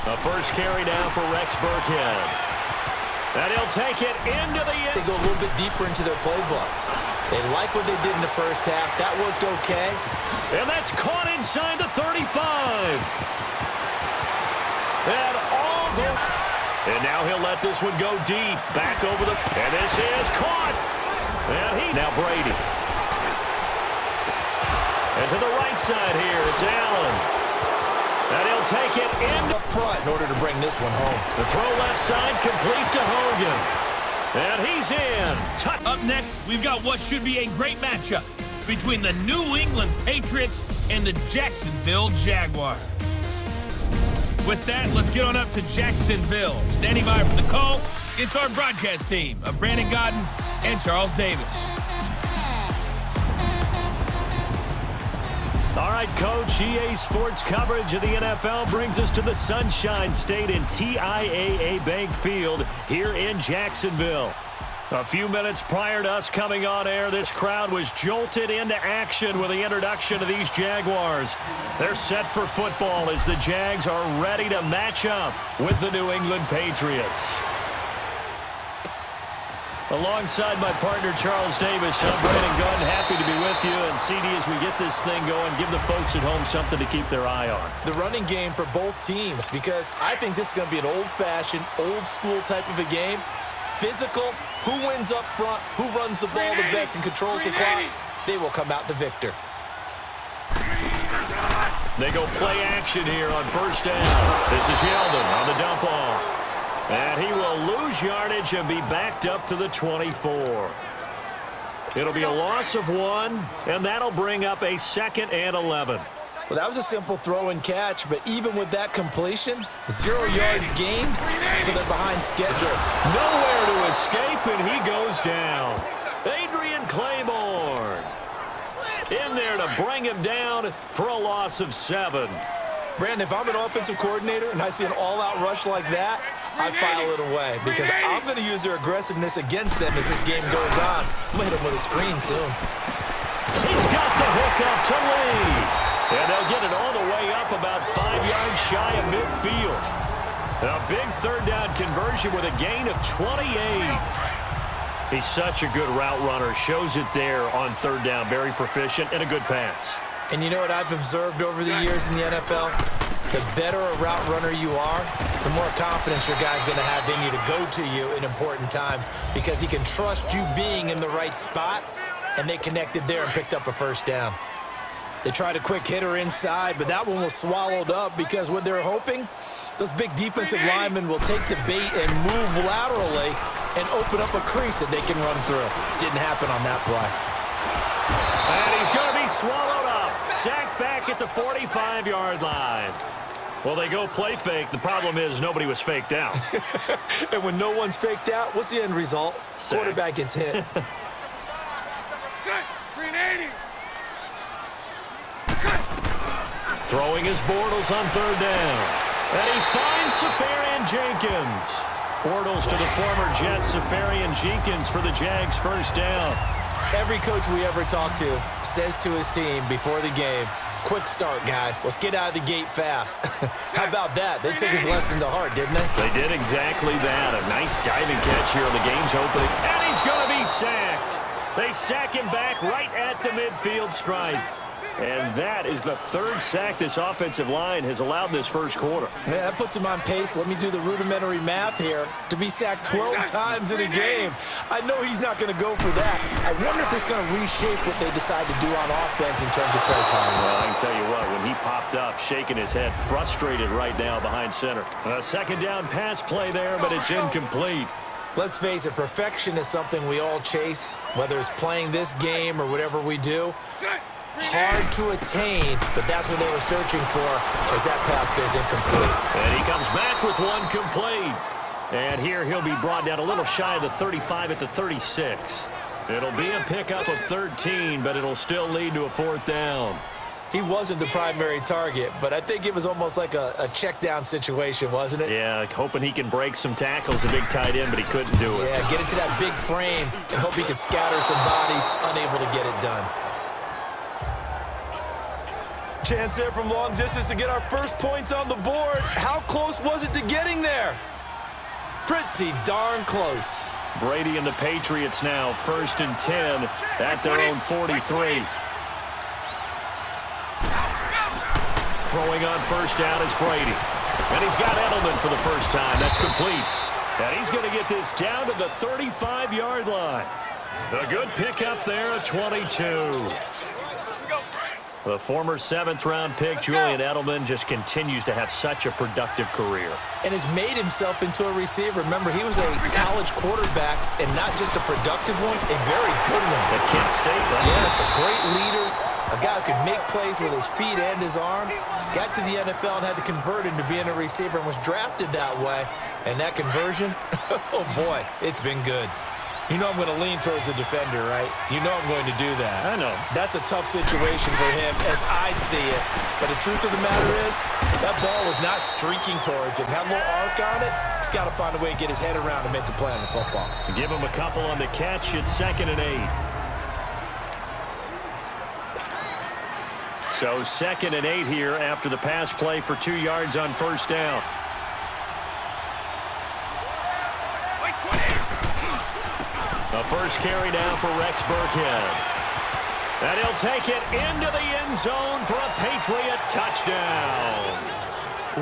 A first carry down for Rex Burkhead. And he'll take it into the end. They go a little bit deeper into their playbook. They like what they did in the first half. That worked okay. And that's caught inside the 35. And now he'll let this one go deep. Back over the... And this is caught. And now Brady. And to the right side here, it's Allen. And he'll take it in up front in order to bring this one home. The throw left side complete to Hogan. And he's in. Up next, we've got what should be a great matchup between the New England Patriots and the Jacksonville Jaguars. With that, let's get on up to Jacksonville. Standing by for the call, it's our broadcast team of Brandon Godden and Charles Davis. All right, Coach, EA Sports coverage of the NFL brings us to the Sunshine State in TIAA Bank Field here in Jacksonville. A few minutes prior to us coming on air, this crowd was jolted into action with the introduction of these Jaguars. They're set for football as the Jags are ready to match up with the New England Patriots. Alongside my partner, Charles Davis, I'm Brandon Gunn. Happy to be with you. And CD, as we get this thing going, give the folks at home something to keep their eye on. The running game for both teams, because I think this is going to be an old-fashioned, old-school type of a game. Physical, who wins up front, who runs the ball the best and controls the clock, they will come out the victor. They go play action here on first down. This is Yeldon on the dump off. And he will lose yardage and be backed up to the 24. It'll be a loss of 1, and that'll bring up a 2nd and 11. Well, that was a simple throw and catch, but even with that completion, 0 yards gained, so they're behind schedule. Nowhere to escape, and he goes down. Adrian Claiborne in there to bring him down for a loss of 7. Brandon, if I'm an offensive coordinator and I see an all-out rush like that, I file it away because I'm going to use their aggressiveness against them as this game goes on. I'm going to hit them with a screen soon. He's got the hook up to Lee. And they'll get it all the way up about 5 yards shy of midfield. A big third down conversion with a gain of 28. He's such a good route runner. Shows it there on third down. Very proficient and a good pass. And you know what I've observed over the years in the NFL? The better a route runner you are, the more confidence your guy's going to have in you to go to you in important times because he can trust you being in the right spot, and they connected there and picked up a first down. They tried a quick hitter inside, but that one was swallowed up because what they're hoping, those big defensive linemen will take the bait and move laterally and open up a crease that they can run through. Didn't happen on that play. And he's going to be swallowed up. Sacked back at the 45-yard line. Well, they go play fake. The problem is nobody was faked out. And when no one's faked out, what's the end result? Sack. Quarterback gets hit. Throwing his Bortles on third down. And he finds Safarian Jenkins. Bortles to the former Jet, Safarian Jenkins for the Jags first down. Every coach we ever talk to says to his team before the game, quick start, guys. Let's get out of the gate fast. How about that? They took his lesson to heart, didn't they? They did exactly that. A nice diving catch here in the game's opening. And he's going to be sacked. They sack him back right at the midfield stripe. And that is the third sack this offensive line has allowed this first quarter. Yeah, that puts him on pace. Let me do the rudimentary math here. To be sacked 12 times in a game. I know he's not going to go for that. I wonder if it's going to reshape what they decide to do on offense in terms of play calling. Well, I can tell you what, when he popped up, shaking his head, frustrated right now behind center. A second down pass play there, but it's incomplete. Let's face it, perfection is something we all chase, whether it's playing this game or whatever we do. Hard to attain, but that's what they were searching for as that pass goes incomplete. And he comes back with one complete. And here he'll be brought down a little shy of the 35 at the 36. It'll be a pickup of 13, but it'll still lead to a fourth down. He wasn't the primary target, but I think it was almost like a check down situation, wasn't it? Yeah, hoping he can break some tackles, a big tight end, but he couldn't do it. Yeah, get into that big frame and hope he could scatter some bodies, unable to get it done. Chance there from long distance to get our first points on the board. How close was it to getting there? Pretty darn close. Brady and the Patriots now 1st and 10 at their own 43. Throwing on first down is Brady. And he's got Edelman for the first time. That's complete. And he's going to get this down to the 35-yard line. A good pickup there at 22. The former 7th-round pick, Julian Edelman, just continues to have such a productive career. And has made himself into a receiver. Remember, he was a college quarterback, and not just a productive one, a very good one. At Kent State, right? Yes, a great leader, a guy who could make plays with his feet and his arm. Got to the NFL and had to convert into being a receiver and was drafted that way. And that conversion, oh boy, it's been good. You know I'm going to lean towards the defender, right? You know I'm going to do that. I know. That's a tough situation for him as I see it. But the truth of the matter is, that ball was not streaking towards him. Had a little arc on it. He's got to find a way to get his head around and make a play on the football. Give him a couple on the catch. It's 2nd and 8. So 2nd and 8 here after the pass play for 2 yards on first down. A first carry now for Rex Burkhead. And he'll take it into the end zone for a Patriot touchdown.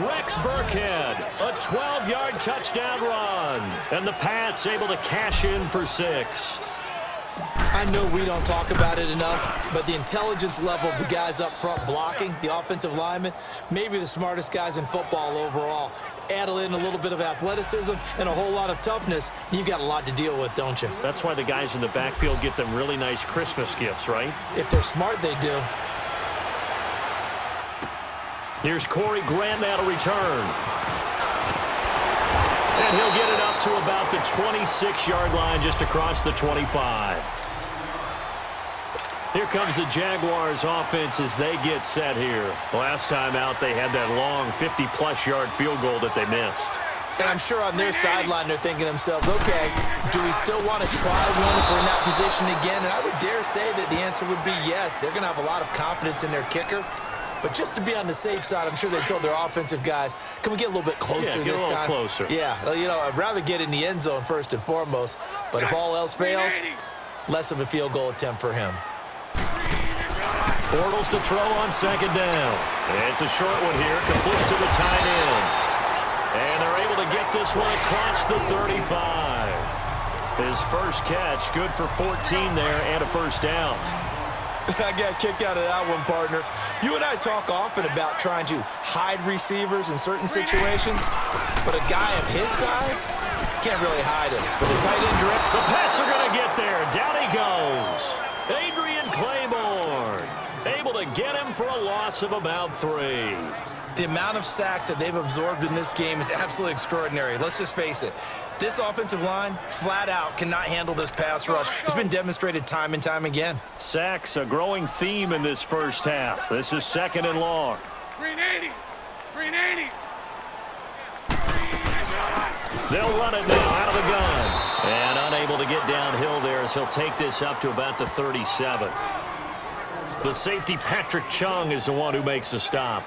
Rex Burkhead, a 12-yard touchdown run. And the Pats able to cash in for 6. I know we don't talk about it enough, but the intelligence level of the guys up front blocking, the offensive linemen, maybe the smartest guys in football overall. Add in a little bit of athleticism and a whole lot of toughness, you've got a lot to deal with, don't you? That's why the guys in the backfield get them really nice Christmas gifts, right? If they're smart, they do. Here's Corey Grant now to return. And he'll get it up to about the 26-yard line, just across the 25. Here comes the Jaguars offense as they get set here. Last time out, they had that long 50-plus yard field goal that they missed. And I'm sure on their sideline they're thinking to themselves, okay, do we still want to try one if we're in that position again? And I would dare say that the answer would be yes. They're going to have a lot of confidence in their kicker. But just to be on the safe side, I'm sure they told their offensive guys, can we get a little bit closer this time? Closer. Yeah, you know, I'd rather get in the end zone first and foremost. But if all else fails, less of a field goal attempt for him. Bortles to throw on 2nd down. It's a short one here, complete to the tight end. And they're able to get this one across the 35. His first catch, good for 14 there and a first down. I got a kick out of that one, partner. You and I talk often about trying to hide receivers in certain situations, but a guy of his size can't really hide it. With a tight end drip. The Pats are going to get there. Down he goes. Adrian Claiborne able to get him for a loss of about 3. The amount of sacks that they've absorbed in this game is absolutely extraordinary. Let's just face it. This offensive line, flat out, cannot handle this pass rush. It's been demonstrated time and time again. Sacks, a growing theme in this first half. This is 2nd and long. Green 80. Green 80. They'll run it now out of the gun. And unable to get downhill there as he'll take this up to about the 37. The safety, Patrick Chung, is the one who makes the stop.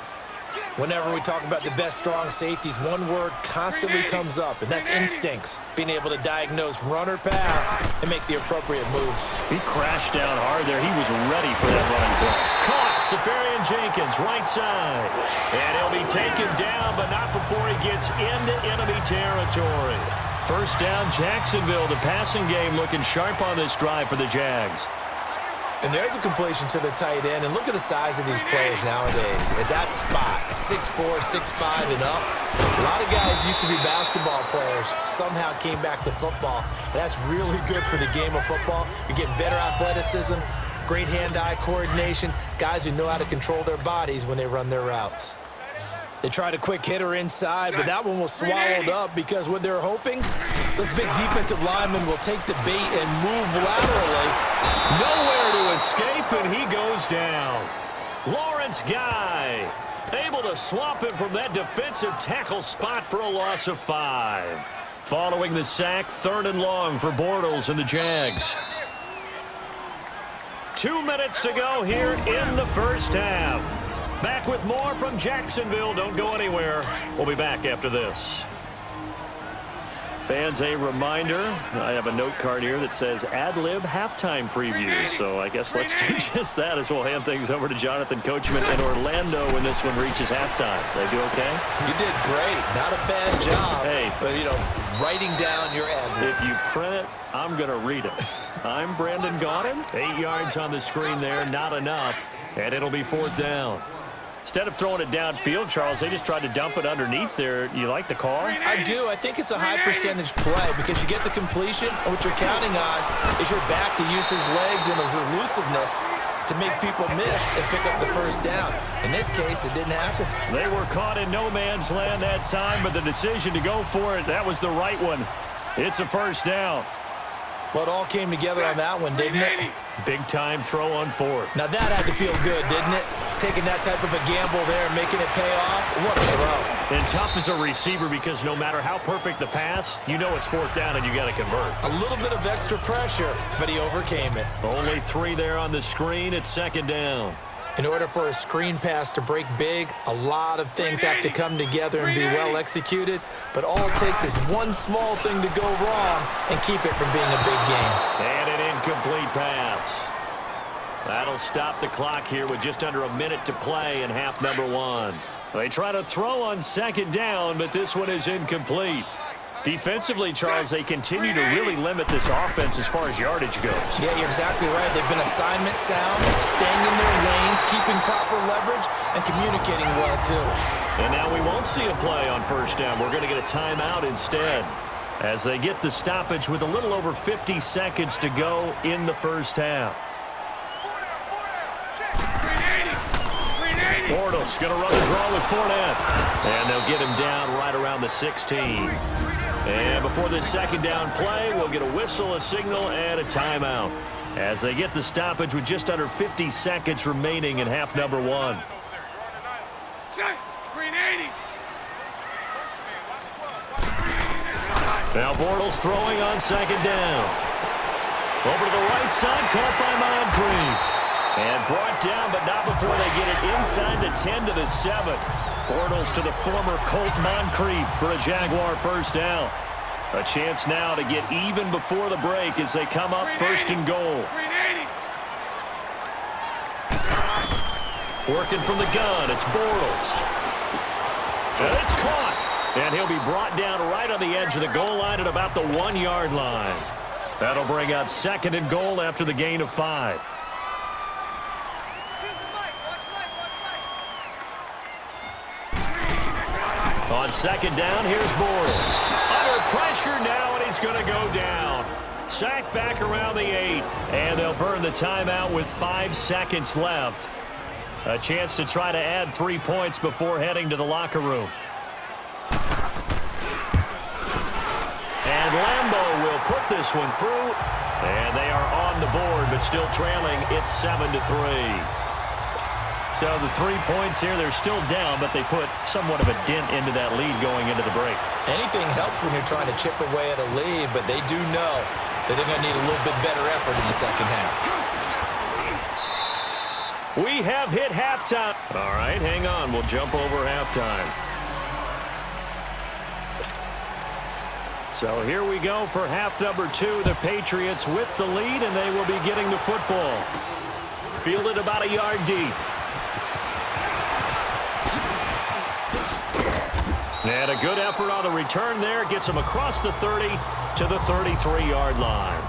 Whenever we talk about the best strong safeties, one word constantly comes up, and that's instincts. Being able to diagnose run or pass and make the appropriate moves. He crashed down hard there. He was ready for that running play. Caught, Safarian Jenkins, right side. And he'll be taken down, but not before he gets into enemy territory. First down, Jacksonville. The passing game looking sharp on this drive for the Jags. And there's a completion to the tight end. And look at the size of these players nowadays. At that spot, 6'4", 6'5", and up. A lot of guys used to be basketball players, somehow came back to football. And that's really good for the game of football. You're getting better athleticism, great hand-eye coordination, guys who know how to control their bodies when they run their routes. They tried a quick hitter inside, but that one was swallowed up because what they're hoping, those big defensive linemen will take the bait and move laterally. Nowhere to escape, and he goes down. Lawrence Guy able to swap him from that defensive tackle spot for a loss of 5. Following the sack, 3rd and long for Bortles and the Jags. 2 minutes to go here in the first half. Back with more from Jacksonville. Don't go anywhere. We'll be back after this. Fans, a reminder, I have a note card here that says ad-lib halftime previews. So I guess let's do just that as we'll hand things over to Jonathan Coachman in Orlando when this one reaches halftime. They do okay? You did great. Not a bad job. Hey. But, you know, writing down your ad-libs. If you print it, I'm going to read it. I'm Brandon Gaudin. 8 yards on the screen there, not enough. And it'll be 4th down. Instead of throwing it downfield, Charles, they just tried to dump it underneath there. You like the call? I do. I think it's a high percentage play because you get the completion, and what you're counting on is your back to use his legs and his elusiveness to make people miss and pick up the first down. In this case, it didn't happen. They were caught in no man's land that time, but the decision to go for it, that was the right one. It's a 1st down. Well, it all came together on that one, didn't it? Big-time throw on 4th. Now, that had to feel good, didn't it? Taking that type of a gamble there and making it pay off. What a throw. And tough as a receiver because no matter how perfect the pass, you know it's 4th down and you got to convert. A little bit of extra pressure, but he overcame it. Only 3 there on the screen. It's 2nd down. In order for a screen pass to break big, a lot of things have to come together and be well executed. But all it takes is one small thing to go wrong and keep it from being a big game. And an incomplete pass. That'll stop the clock here with just under a minute to play in half number 1. They try to throw on 2nd down, but this one is incomplete. Defensively, Charles, they continue to really limit this offense as far as yardage goes. Yeah, you're exactly right. They've been assignment sound, staying in their lanes, keeping proper leverage, and communicating well, too. And now we won't see a play on 1st down. We're going to get a timeout instead as they get the stoppage with a little over 50 seconds to go in the 1st half. Bortles going to run the draw with Fournette. And they'll get him down right around the 16. And before this 2nd down play, we'll get a whistle, a signal, and a timeout as they get the stoppage with just under 50 seconds remaining in half number 1. Now Bortles throwing on 2nd down. Over to the right side, caught by Moncrief. And brought down, but not before they get it inside the 10 to the 7. Bortles to the former Colt Moncrief for a Jaguar 1st down. A chance now to get even before the break as they come up 1st and goal. Working from the gun, it's Bortles. And it's caught. And he'll be brought down right on the edge of the goal line at about the 1-yard line. That'll bring up 2nd and goal after the gain of 5. On 2nd down, here's Bortles. Under pressure now, and he's going to go down. Sacked back around the 8, and they'll burn the timeout with 5 seconds left. A chance to try to add 3 points before heading to the locker room. And Lambeau will put this one through, and they are on the board, but still trailing. It's 7-3. So the 3 points here, they're still down, but they put somewhat of a dent into that lead going into the break. Anything helps when you're trying to chip away at a lead, but they do know that they're going to need a little bit better effort in the 2nd half. We have hit halftime. All right, hang on. We'll jump over halftime. So here we go for half number 2. The Patriots with the lead, and they will be getting the football. Fielded about a yard deep. And a good effort on the return there. Gets them across the 30 to the 33-yard line.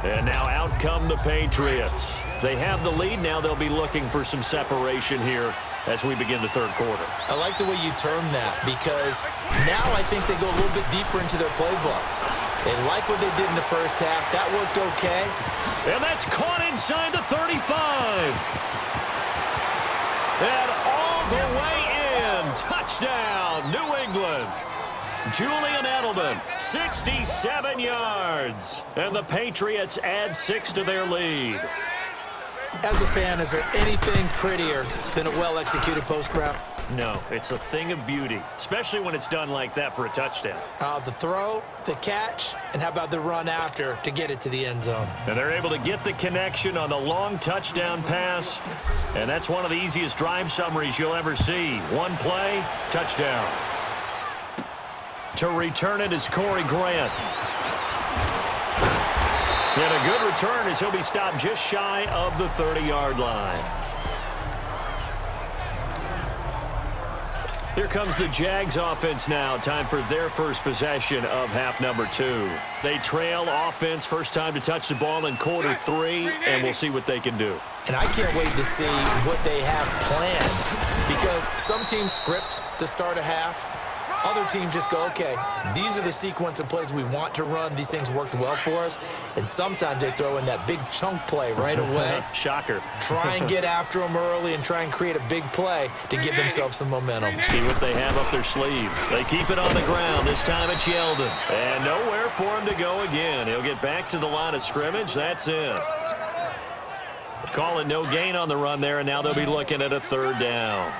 And now out come the Patriots. They have the lead. Now they'll be looking for some separation here as we begin the 3rd quarter. I like the way you term that because now I think they go a little bit deeper into their playbook. They like what they did in the 1st half. That worked okay. And that's caught inside the 35. And all the way in. Touchdown, New England. Julian Edelman, 67 yards. And the Patriots add 6 to their lead. As a fan, is there anything prettier than a well-executed post route? No, it's a thing of beauty, especially when it's done like that for a touchdown. The throw, the catch, and how about the run after to get it to the end zone? And they're able to get the connection on the long touchdown pass, and that's one of the easiest drive summaries you'll ever see. One play, touchdown. To return it is Corey Grant. And a good return as he'll be stopped just shy of the 30-yard line. Here comes the Jags offense now. Time for their first possession of half number 2. They trail offense, first time to touch the ball in quarter 3, and we'll see what they can do. And I can't wait to see what they have planned, because some teams script to start a half. Other teams just go, okay, these are the sequence of plays we want to run. These things worked well for us. And sometimes they throw in that big chunk play right away. Shocker. Try and get after them early and try and create a big play to give themselves some momentum. See what they have up their sleeve. They keep it on the ground. This time it's Yeldon. And nowhere for him to go again. He'll get back to the line of scrimmage. That's it. Calling no gain on the run there, and now they'll be looking at a third down.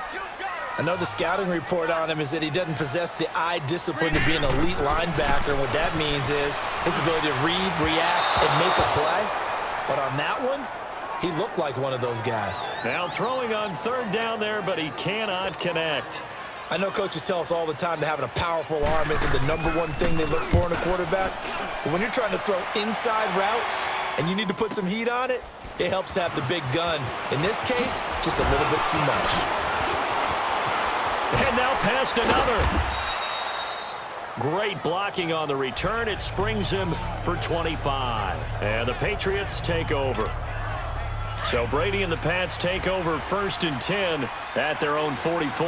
I know the scouting report on him is that he doesn't possess the eye discipline to be an elite linebacker. And what that means is his ability to read, react, and make a play. But on that one, he looked like one of those guys. Now throwing on third down there, but he cannot connect. I know coaches tell us all the time that having a powerful arm isn't the #1 thing they look for in a quarterback. But when you're trying to throw inside routes and you need to put some heat on it, it helps have the big gun. In this case, just a little bit too much. And now past another. Great blocking on the return. It springs him for 25. And the Patriots take over. So Brady and the Pats take over 1st and 10 at their own 44.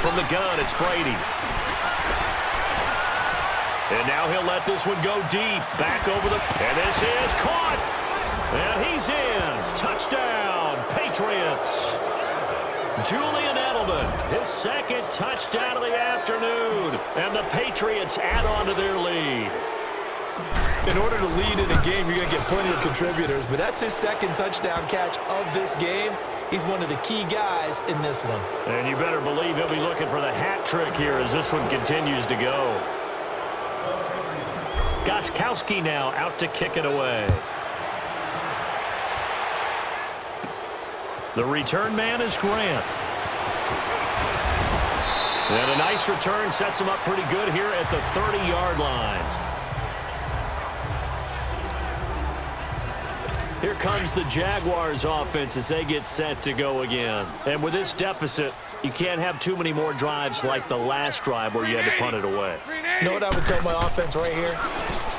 From the gun, it's Brady. And now he'll let this one go deep. Back over the... And this is caught. And he's in. Touchdown, Patriots. Julian Edelman, his second touchdown of the afternoon. And the Patriots add on to their lead. In order to lead in a game, you're going to get plenty of contributors. But that's his second touchdown catch of this game. He's one of the key guys in this one. And you better believe he'll be looking for the hat trick here as this one continues to go. Gostkowski now out to kick it away. The return man is Grant. And a nice return sets him up pretty good here at the 30-yard line. Here comes the Jaguars offense as they get set to go again. And with this deficit, you can't have too many more drives like the last drive where you had to punt it away. You know what I would tell my offense right here?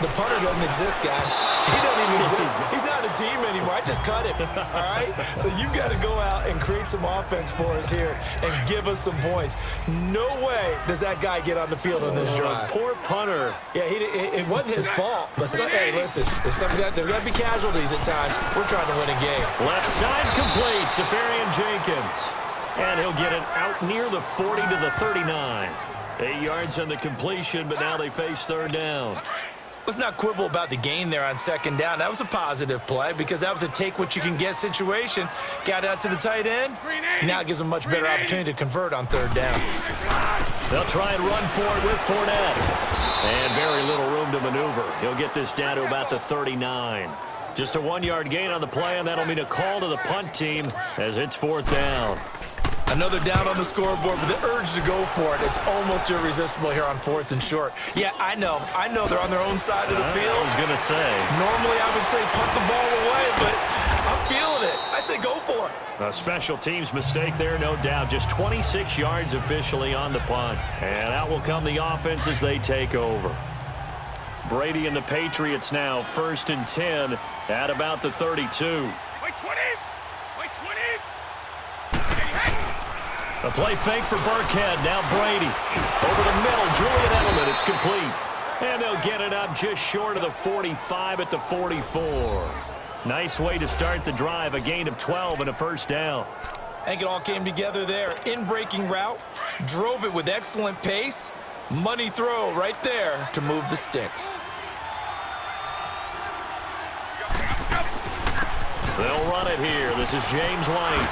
The punter doesn't exist, guys. He doesn't even exist. He's not a team anymore. I just cut him, all right? So you've got to go out and create some offense for us here and give us some points. No way does that guy get on the field on this drive. Poor punter. Yeah, it wasn't his fault. But, hey, listen, there's got to be casualties at times. We're trying to win a game. Left side complete, Safarian Jenkins. And he'll get it out near the 40 to the 39. 8 yards on the completion, but now they face third down. Let's not quibble about the gain there on second down. That was a positive play because that was a take-what-you-can-get situation. Got out to the tight end. Now it gives them much better opportunity to convert on third down. They'll try and run for it with Fournette. And very little room to maneuver. He'll get this down to about the 39. Just a 1-yard gain on the play, and that'll mean a call to the punt team as it's fourth down. Another down on the scoreboard, but the urge to go for it is almost irresistible here on 4th and short. Yeah, I know they're on their own side of the field. I was going to say. Normally I would say punt the ball away, but I'm feeling it. I say go for it. A special teams mistake there, no doubt. Just 26 yards officially on the punt. And out will come the offense as they take over. Brady and the Patriots now 1st and 10 at about the 32. A play fake for Burkhead. Now Brady. Over the middle, Julian Edelman. It's complete. And they'll get it up just short of the 45 at the 44. Nice way to start the drive. A gain of 12 and a first down. I think it all came together there. In-breaking route. Drove it with excellent pace. Money throw right there to move the sticks. They'll run it here. This is James White.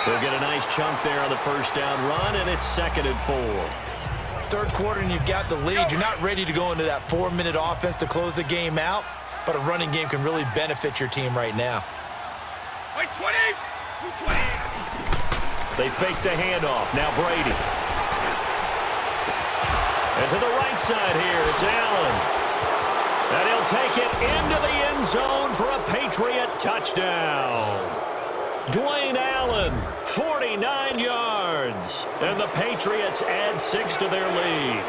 They'll get a nice chunk there on the first down run, and it's 2nd and 4. Third quarter and you've got the lead. You're not ready to go into that 4-minute offense to close the game out, but a running game can really benefit your team right now. Wait, 20! 20! They fake the handoff. Now Brady. And to the right side here, it's Allen. And he'll take it into the end zone for a Patriot touchdown. Dwayne Allen, 49 yards. And the Patriots add 6 to their lead.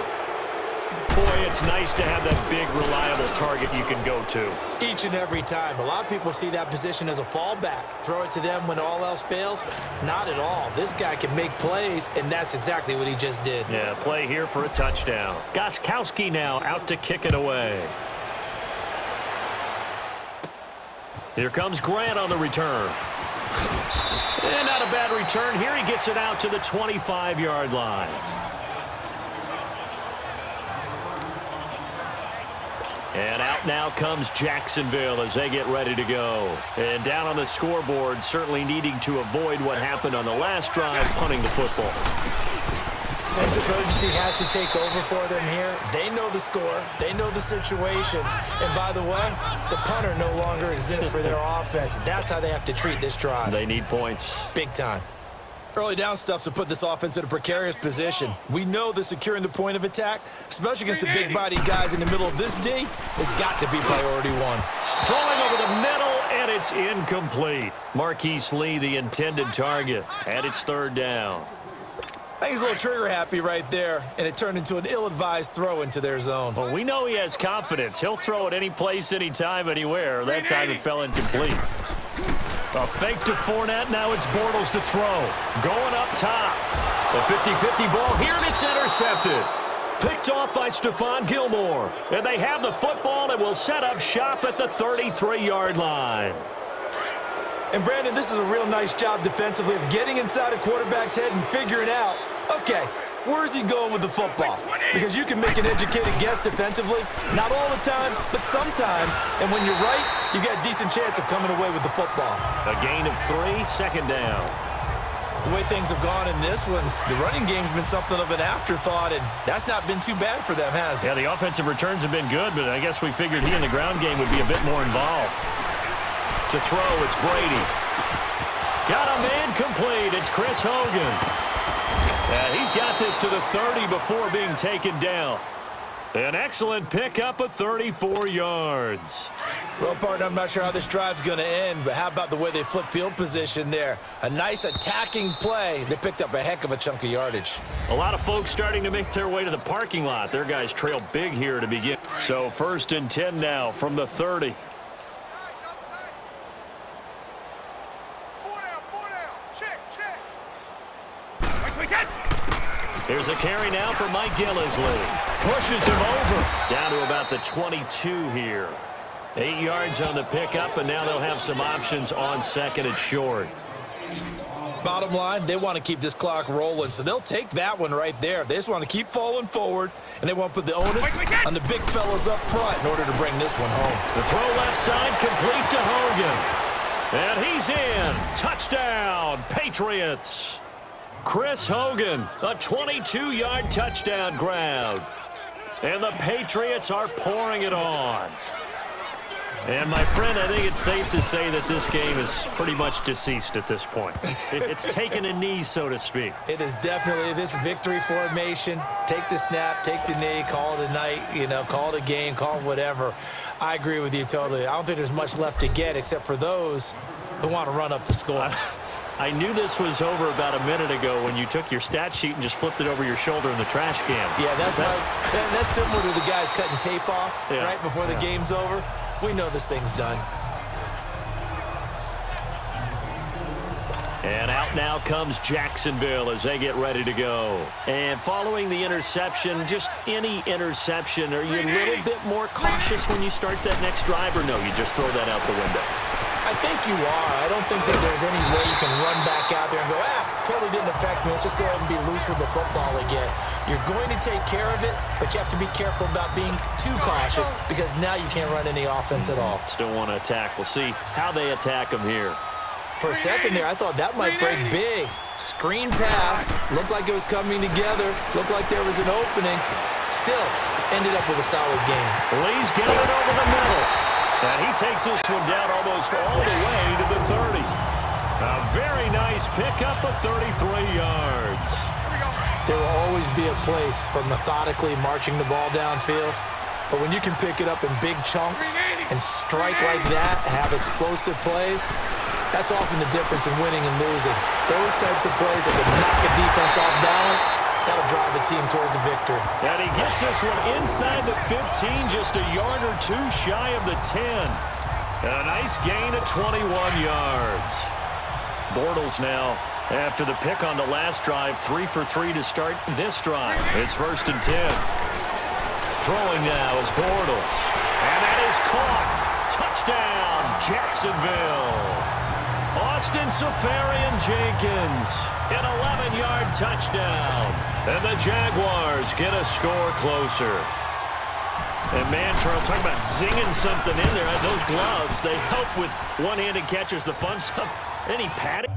Boy, it's nice to have that big, reliable target you can go to. Each and every time. A lot of people see that position as a fallback. Throw it to them when all else fails. Not at all. This guy can make plays, and that's exactly what he just did. Yeah, play here for a touchdown. Gostkowski now out to kick it away. Here comes Grant on the return. And not a bad return here. He gets it out to the 25-yard line. And out now comes Jacksonville as they get ready to go. And down on the scoreboard, certainly needing to avoid what happened on the last drive, punting the football. Sense of urgency has to take over for them here. They know the score. They know the situation. And by the way, the punter no longer exists for their offense. That's how they have to treat this drive. They need points. Big time. Early down stuff's to put this offense in a precarious position. We know that securing the point of attack, especially against the big-bodied guys in the middle of this D, has got to be priority one. Throwing over the middle, and it's incomplete. Marquise Lee, the intended target, and it's 3rd down. I think he's a little trigger-happy right there, and it turned into an ill-advised throw into their zone. Well, we know he has confidence. He'll throw it any place, anytime, anywhere. That time it fell incomplete. A fake to Fournette. Now it's Bortles to throw. Going up top. The 50-50 ball here, and it's intercepted. Picked off by Stephon Gilmore. And they have the football and will set up shop at the 33-yard line. And, Brandon, this is a real nice job defensively of getting inside a quarterback's head and figuring out, okay, where's he going with the football? Because you can make an educated guess defensively. Not all the time, but sometimes. And when you're right, you've got a decent chance of coming away with the football. A gain of 3, 2nd down. The way things have gone in this one, the running game's been something of an afterthought, and that's not been too bad for them, has it? Yeah, the offensive returns have been good, but I guess we figured he in the ground game would be a bit more involved. To throw, it's Brady. Got a man complete. It's Chris Hogan. He's got this to the 30 before being taken down. An excellent pickup of 34 yards. Well, partner, I'm not sure how this drive's going to end, but how about the way they flip field position there? A nice attacking play. They picked up a heck of a chunk of yardage. A lot of folks starting to make their way to the parking lot. Their guys trail big here to begin. So 1st and 10 now from the 30. Here's a carry now for Mike Gillisley. Pushes him over. Down to about the 22 here. 8 yards on the pickup, and now they'll have some options on 2nd and short. Bottom line, they want to keep this clock rolling, so they'll take that one right there. They just want to keep falling forward, and they want to put the onus on the big fellas up front in order to bring this one home. The throw left side complete to Hogan. And he's in. Touchdown, Patriots. Chris Hogan, a 22-yard touchdown grab. And the Patriots are pouring it on. And, my friend, I think it's safe to say that this game is pretty much deceased at this point. It's taken a knee, so to speak. It is definitely this victory formation. Take the snap, take the knee, call it a night, call it a game, call it whatever. I agree with you totally. I don't think there's much left to get except for those who want to run up the score. I knew this was over about a minute ago when you took your stat sheet and just flipped it over your shoulder in the trash can. Yeah, that's similar to the guys cutting tape off right before the game's over. We know this thing's done. And out now comes Jacksonville as they get ready to go. And following the interception, just any interception, are you a little bit more cautious when you start that next drive, or no, you just throw that out the window? I think you are. I don't think that there's any way you can run back out there and go, totally didn't affect me. Let's just go ahead and be loose with the football again. You're going to take care of it, but you have to be careful about being too cautious because now you can't run any offense at all. Still want to attack. We'll see how they attack them here. For a second there, I thought that might break big. Screen pass. Looked like it was coming together. Looked like there was an opening. Still, ended up with a solid game. Lee's getting it over the middle. And he takes this one down almost all the way to the 30. A very nice pickup of 33 yards. There will always be a place for methodically marching the ball downfield. But when you can pick it up in big chunks and strike like that, have explosive plays, that's often the difference in winning and losing. Those types of plays that can knock a defense off balance, that'll drive a team towards a victory. And he gets this one inside the 15, just a yard or two shy of the 10. And a nice gain of 21 yards. Bortles now, after the pick on the last drive, 3 for 3 to start this drive. It's 1st and 10. Throwing now is Bortles. And that is caught. Touchdown, Jacksonville. Austin Safarian-Jenkins, an 11-yard touchdown. And the Jaguars get a score closer. And man, Charles, talking about zinging something in there. Those gloves, they help with one-handed catches, the fun stuff. Any padding?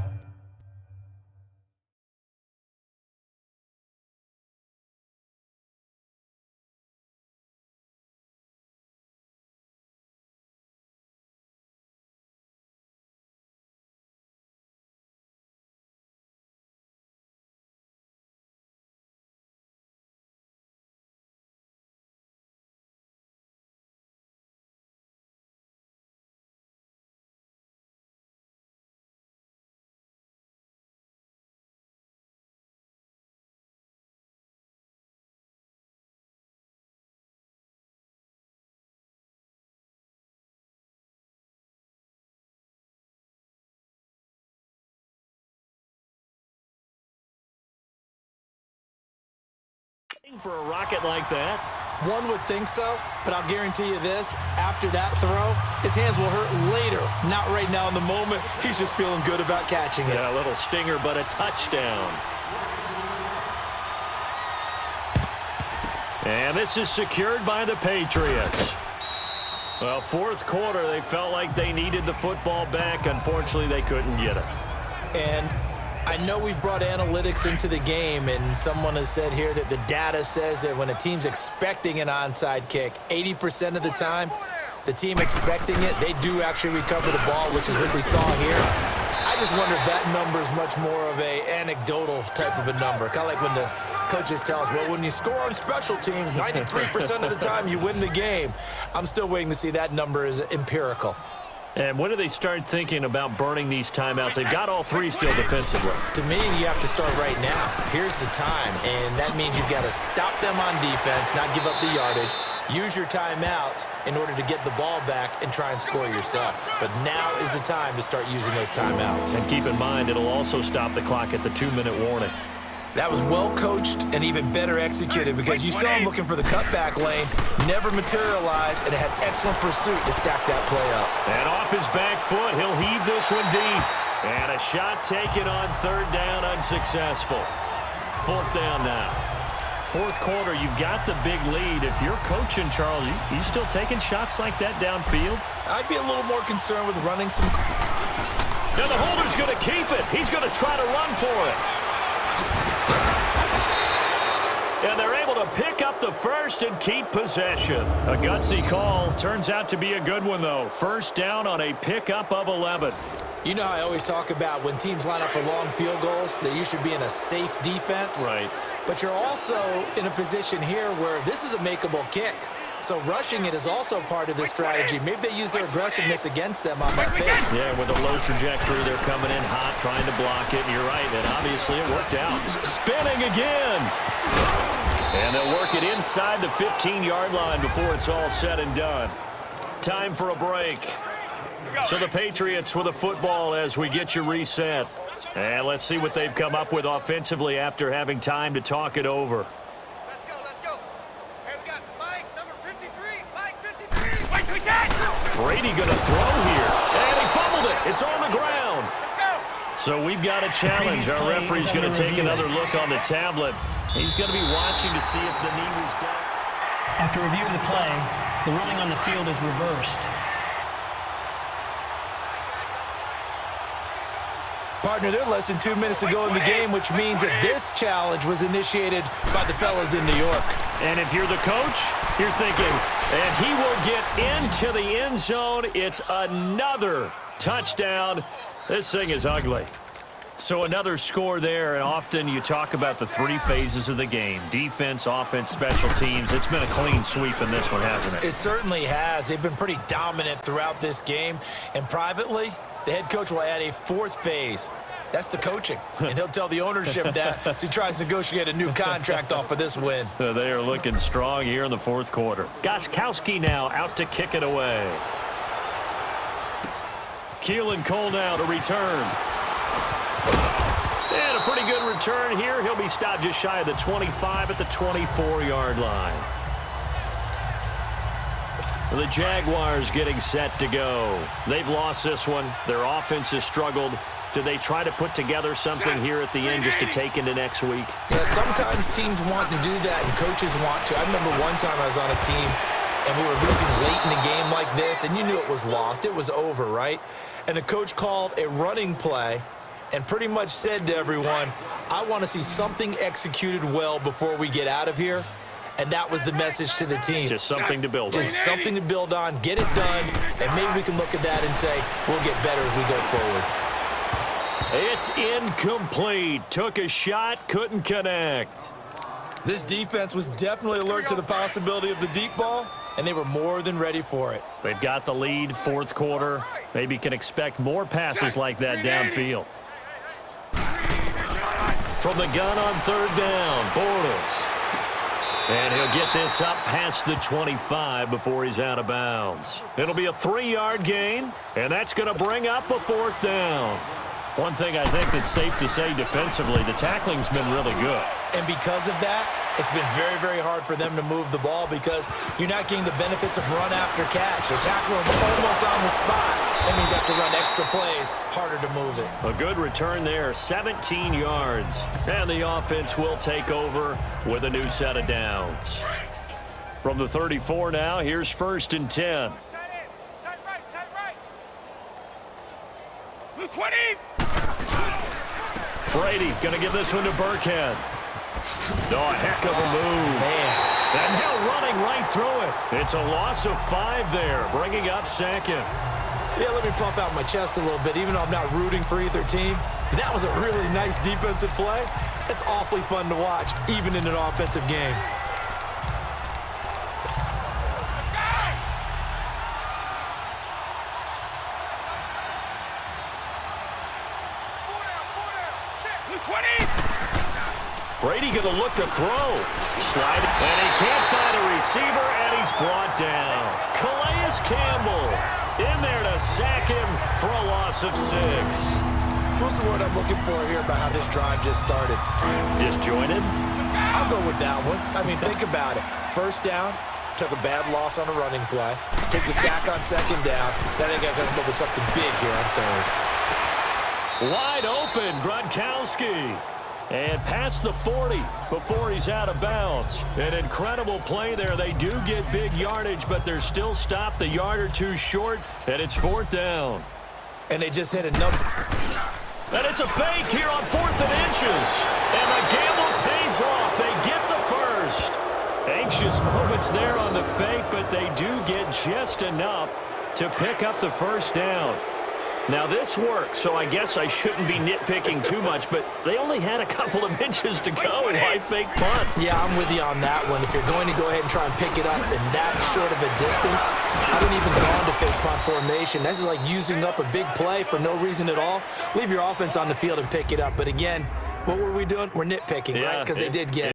For a rocket like that? One would think so, but I'll guarantee you this, after that throw, his hands will hurt later, not right now in the moment. He's just feeling good about catching it. Yeah, a little stinger, but a touchdown. And this is secured by the Patriots. Well, 4th quarter, they felt like they needed the football back. Unfortunately, they couldn't get it. And I know we've brought analytics into the game, and someone has said here that the data says that when a team's expecting an onside kick, 80% of the time, the team expecting it, they do actually recover the ball, which is what we saw here. I just wonder if that number is much more of a anecdotal type of a number. Kind of like when the coaches tell us, well, when you score on special teams, 93% of the time you win the game. I'm still waiting to see that number is empirical. And when do they start thinking about burning these timeouts? They've got all 3 still defensively. To me, you have to start right now. Here's the time, and that means you've got to stop them on defense, not give up the yardage, use your timeouts in order to get the ball back and try and score yourself. But now is the time to start using those timeouts. And keep in mind, it'll also stop the clock at the 2-minute warning. That was well coached and even better executed because you saw him looking for the cutback lane, never materialized, and had excellent pursuit to stack that play up. And off his back foot, he'll heave this one deep. And a shot taken on 3rd down, unsuccessful. 4th down now. 4th quarter, you've got the big lead. If you're coaching, Charles, you still taking shots like that downfield? I'd be a little more concerned with running some. Now the holder's going to keep it. He's going to try to run for it. And they're able to pick up the first and keep possession. A gutsy call. Turns out to be a good one, though. 1st down on a pickup of 11. You know how I always talk about when teams line up for long field goals, that you should be in a safe defense. Right. But you're also in a position here where this is a makeable kick. So rushing it is also part of this strategy. Maybe they use their aggressiveness against them on that pitch. Yeah, with a low trajectory, they're coming in hot, trying to block it. And you're right, and obviously it worked out. Spinning again. And they'll work it inside the 15-yard line before it's all said and done. Time for a break. So the Patriots with a football as we get you reset. And let's see what they've come up with offensively after having time to talk it over. Let's go. Here we got Mike, number 53. Mike, 53. Mike, we got. Brady going to throw here. And he fumbles It's on the ground. So we've got a challenge. Our referee's going to take another look on the tablet. He's going to be watching to see if the knee was down. After review of the play, the ruling on the field is reversed. Partner, they're less than 2 minutes to go in the game, which means that this challenge was initiated by the fellas in New York. And if you're the coach, you're thinking, and he will get into the end zone. It's another touchdown. This thing is ugly. So another score there, and often you talk about the three phases of the game: defense, offense, special teams. It's been a clean sweep in this one, hasn't it? It certainly has. They've been pretty dominant throughout this game. And privately, the head coach will add a fourth phase. That's the coaching. And he'll tell the ownership that as he tries to negotiate a new contract off of this win. They are looking strong here in the fourth quarter. Gostkowski now out to kick it away. Keelan Cole now to return. And a pretty good return here. He'll be stopped just shy of the 25 at the 24-yard line. The Jaguars getting set to go. They've lost this one. Their offense has struggled. Do they try to put together something here at the end just to take into next week? Yeah, sometimes teams want to do that and coaches want to. I remember one time I was on a team and we were losing late in the game like this, and you knew it was lost. It was over, right? And the coach called a running play and pretty much said to everyone, I want to see something executed well before we get out of here. And that was the message to the team. Just something to build on. Just something to build on, get it done, and maybe we can look at that and say, we'll get better as we go forward. It's incomplete. Took a shot, couldn't connect. This defense was definitely alert to the possibility of the deep ball, and they were more than ready for it. They've got the lead, fourth quarter. Maybe can expect more passes like that downfield. From the gun on third down, Bortles. And he'll get this up past the 25 before he's out of bounds. It'll be a 3-yard gain, and that's going to bring up a fourth down. One thing I think that's safe to say defensively, the tackling's been really good. And because of that, it's been very, very hard for them to move the ball because you're not getting the benefits of run after catch. They're tackling them almost on the spot. That means you have to run extra plays, harder to move it. A good return there, 17 yards. And the offense will take over with a new set of downs. From the 34 now, here's first and 10. Tight right. Blue 20. Brady going to give this one to Burkhead. Oh, a heck of a move. Man. And now running right through it. It's a loss of 5 there, bringing up second. Yeah, let me pump out my chest a little bit, even though I'm not rooting for either team. That was a really nice defensive play. It's awfully fun to watch, even in an offensive game. Brady going to look to throw. Slide, and he can't find a receiver, and he's brought down. Calais Campbell in there to sack him for a loss of 6. So what's the word I'm looking for here about how this drive just started? Disjointed? I'll go with that one. I mean, think about it. First down, took a bad loss on a running play. Take the sack on second down. Then they got to come up with something big here on third. Wide open, Gronkowski. And past the 40 before he's out of bounds. An incredible play there. They do get big yardage, but they're still stopped a yard or two short, and it's fourth down. And they just hit a number. And it's a fake here on 4th and inches. And the gamble pays off. They get the first. Anxious moments there on the fake, but they do get just enough to pick up the first down. Now, this works, so I guess I shouldn't be nitpicking too much, but they only had a couple of inches to go. Why fake punt? Yeah, I'm with you on that one. If you're going to go ahead and try and pick it up in that short of a distance, I don't even go into fake punt formation. This is like using up a big play for no reason at all. Leave your offense on the field and pick it up. But again, what were we doing? We're nitpicking, right? Because they did get